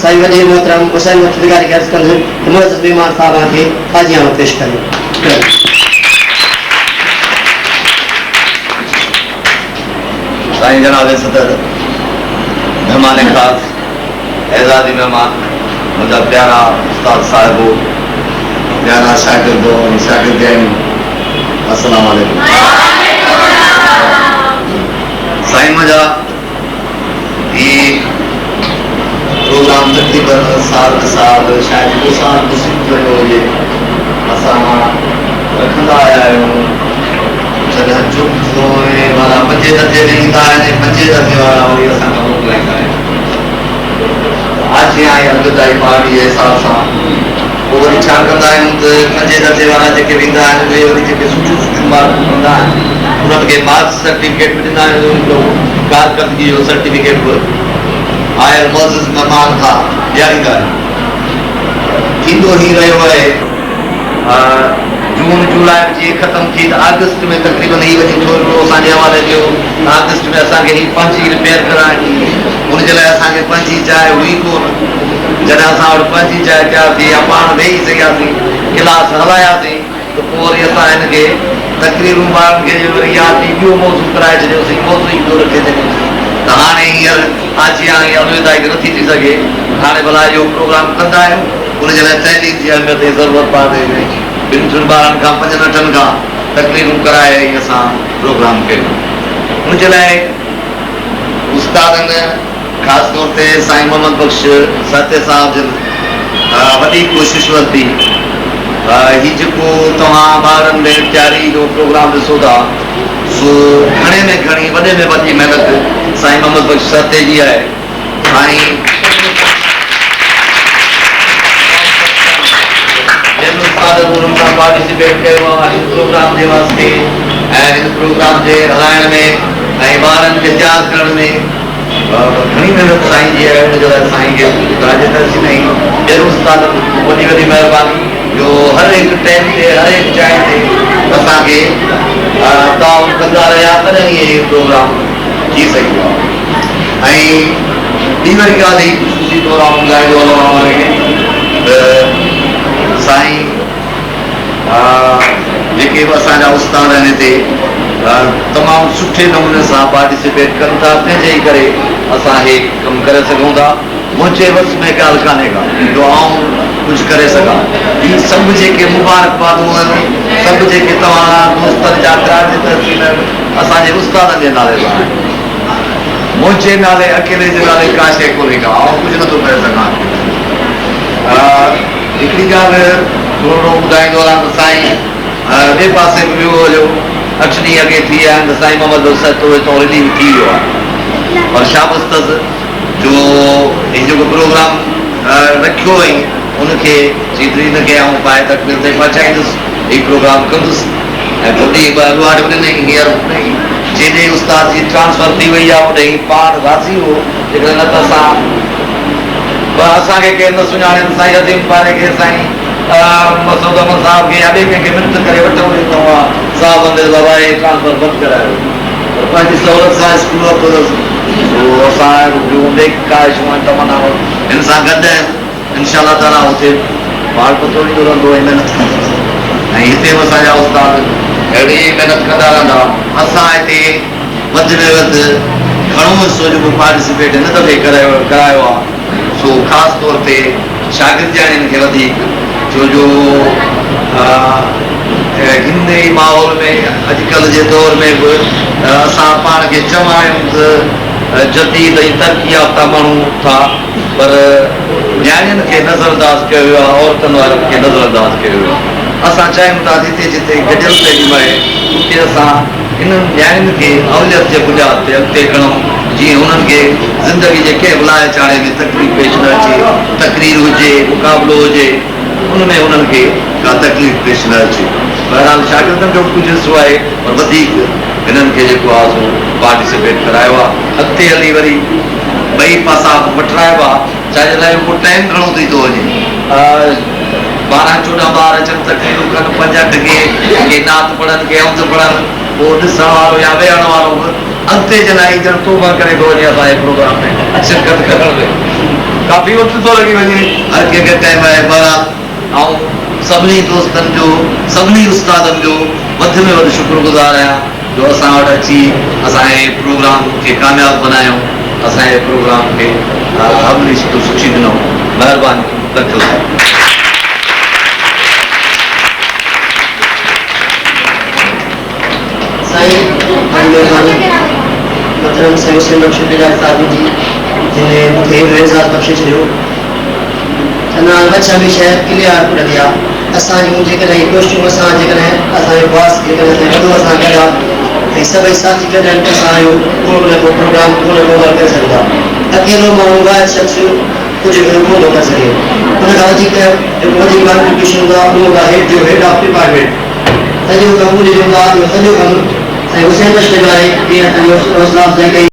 साईं वजीर मोहतरम हुसैन मुफ्तगारी के अर्ज कंदुमि त मुअज़्ज़ज़ बीमार साहब के हाजियां पेश करियो। साईं जनाब सदर मेहमान खास एजाज़ी मेहमान मुझा प्यारा उस्ताद साहिबो प्यारा शागिर्दो शागिर्दियान अस्सलाम वालेकुम। साईं मुझा ये प्रोग्राम तकरीबन साल शायद 2 साल मुस्लिम जो हुए असां रखंदा आया आहियूं। जॾहिं चुप थो वारा 5 दर्जे में ईंदा आहिनि 5 दर्जे वारा वरी असांखां मोकिलाईंदा आहिनि। आज आई अॻिताई पार्टी जे हिसाब सां पोइ वरी छा कंदा आहियूं त 5 दर्जे वारा जेके वेंदा आहिनि उहे वरी जेके सुठियूं मार्कूं कंदा आहिनि उन्हनि खे मार्क्स सर्टिफिकेट बि ॾींदा आहियूं। कारकर्दगी जो सर्टिफिकेट बि आयल मुअज़्ज़ज़ मेहमान खां ॾियारींदा आहियूं। थींदो ई रहियो आहे जून जुलाई जी ख़तम थी त अगस्त में तक़रीबन ही वञी थोरो असांजे हवाले कयो। अगस्त में असांखे ही पंहिंजी रिपेयर कराइणी हुनजे लाइ असांखे पंहिंजी जाइ हुई कोन। जॾहिं असां वटि पंहिंजी जाइ कयासीं या पाण वेही सघियासीं क्लास हलायासीं त पोइ वरी असां हिनखे तकरीरूं ॿारनि खे वरी या ॿियो मौज़ू कराए छॾियोसीं मौज़ू ई ॿियो रखे छॾियोसीं। त हाणे हींअर आजिया अलविदाई नथी थी सघे। हाणे भला इहो प्रोग्राम कंदा आहियूं हुनजे लाइ तहलीम जी अहमियत जी ज़रूरत पवे। 2 ॿारनि खां 5 खां तकरीरूं कराए असां प्रोग्राम कयूं। हुनजे लाइ उस्तादनि ख़ासि तौर ते साईं मोहम्मद बख़्श सते साहिब जन वॾी कोशिश वरिती। ही जेको तव्हां ॿारनि में तयारी जो प्रोग्राम ॾिसो था सो घणे में घणी वॾे में वॾी महिनत साईं मोहम्मद बख़्श सते जी आहे। साईं पार्टिसिपेट कयो आहे हिन प्रोग्राम जे वास्ते ऐं हिन प्रोग्राम जे हलाइण में ऐं ॿारनि खे तयारु करण में घणी महिनत साईं जी आहे। हुनजे लाइ साईं खे वॾी वॾी महिरबानी जो हर हिकु टाइम ते हर हिकु जाइ ते असांखे ताउन कंदा रहिया तॾहिं इहे प्रोग्राम थी सघियो आहे। ऐं ॿी वरी ॻाल्हि ई ख़ुशी तौर ॿुधाईंदो त साईं जेके बि असांजा उस्ताद आहिनि हिते तमामु सुठे नमूने सां पार्टिसिपेट कनि था तंहिंजे करे असां हे कमु करे सघूं था। मुंहिंजे वस में ॻाल्हि कान्हे का जो आऊं कुझु करे सघां। ही सभु जेके मुबारकबादूं आहिनि सभु जेके तव्हां दोस्तनि जा तहसील असांजे उस्तादनि जे नाले सां आहिनि। मुंहिंजे नाले अकेले जे नाले का शइ कोन्हे का आऊं कुझु नथो करे सघां। हिकिड़ी ॻाल्हि थोरो ॿुधाईंदो आहियां त साईं ॿिए पासे बि वियो हुयो 8 ॾींहं अॻे थी विया आहिनि त साईं मोहम्मद हितां रिलीव थी वियो आहे। और शाबस अथसि जो हीउ जेको प्रोग्राम रखियो हुई उनखे जेतिरी हिनखे आऊं पाए तकमील ताईं पहुचाईंदुसि हीउ प्रोग्राम कंदुसि। ऐं पोइ अॻुवाट बि ॾिनई हींअर जेॾे उस्ताद जी ट्रांसफर थी वई आहे होॾे पाण राज़ी हो। जेकॾहिं न त असांखे केरु न सुञाणे साईं अज़ीम पारे खे साईं मसूद अहमद साहिब खे या ॿिए कंहिंखे मिनत करे वठो वेंदो आहे साहिब अंदरि बाबा हे ट्रांसफर बंदि करायो पंहिंजी सहूलियत सां स्कूल अथसि। असां ख़्वाहिशूं आहिनि तमन्नाऊं हिन सां गॾु इनशा ताला हुते बाल पतो ईंदो रहंदो ऐं महिनत कंदो। ऐं हिते बि असांजा उस्ताद अहिड़ी महिनत कंदा रहंदा। असां हिते वधि में वधि घणो हिसो जेको पार्टिसिपेट हिन दफ़े करायो आहे सो ख़ासि तौर ते शागिर्दियाणियुनि खे वधीक छो जो हिन ई माहौल में अॼुकल्ह जे दौर में बि असां पाण खे चवंदा आहियूं त जदीद ऐं तरक़ी याफ़्ता माण्हू था पर न्याणियुनि खे नज़रअंदाज़ कयो वियो आहे औरतुनि वारनि खे नज़रअंदाज़ कयो वियो आहे। असां चाहियूं था जिते जिते गॾियल तइलीम आहे उते असां इन्हनि न्याणियुनि खे अवलियत जे बुनियाद ते अॻिते खणूं जीअं हुननि खे ज़िंदगी जे कंहिं बि लाइ चाढ़े में तकलीफ़ पेश न अचे। तकरीर हुजे मुक़ाबिलो हुजे उनमें हुननि खे का तकलीफ़ पेश न अचे। बहरहाल शागिर्दनि जो कुझु हिसो आहे पर वधीक हिननि खे जेको आहे सो पार्टिसिपेट करायो आहे। अॻिते हली वरी ॿई पासा वठराइबा छाजे लाइ उहो टाइम घणो थी थो वञे। 12-14 ॿार अचनि तकरीरूं कनि 5-8 के नात पढ़नि के अमद पढ़नि पोइ ॾिसण वारो या वेहण वारो बि अॻिते जे लाइ ॼण तोबा करे थो वञे असांजे प्रोग्राम में अचनि कनि करण में। काफ़ी वक़्तु थो लॻी वञे हर कंहिंखे टाइम आहे बारात ऐं सभिनी दोस्तनि जो सभिनी उस्तादनि जो वधि में वधि शुक्रगुज़ार आहियां जो असां वटि अची असांजे प्रोग्राम खे कामयाबु बनायूं असांजे प्रोग्राम खे अमली शिकल सुठी ॾिनो महिरबानी तकल साईं मतलब साईं हुसैन बख्श बिलाल साहब जी जिन्हें मूंखे एजाज़ बख़्शे छॾियो चवंदा अच्छा बि शइ क्लियर पढ़ंदी आहे असांजूं जेकॾहिं कोशिशूं असां जेकॾहिं असांजो बॉस जेकॾहिं वॾो असां गॾु आहे ऐं सभई साथी गॾु आहिनि त असांजो को न को प्रोग्राम को न को वर्क करे सघंदो आहे अकेलो माण्हू वाहिद शख़्स कुझु बि कोन थो करे सघे हुन खां वधीक जेको वधीक कॉन्ट्रीब्यूशन हूंदो आहे उहो आहे हेड ऑफ डिपार्टमेंट सॼो कमु उनजो हूंदो आहे सॼो कमु साईं हुसैन बख्श वारे जीअं असांजो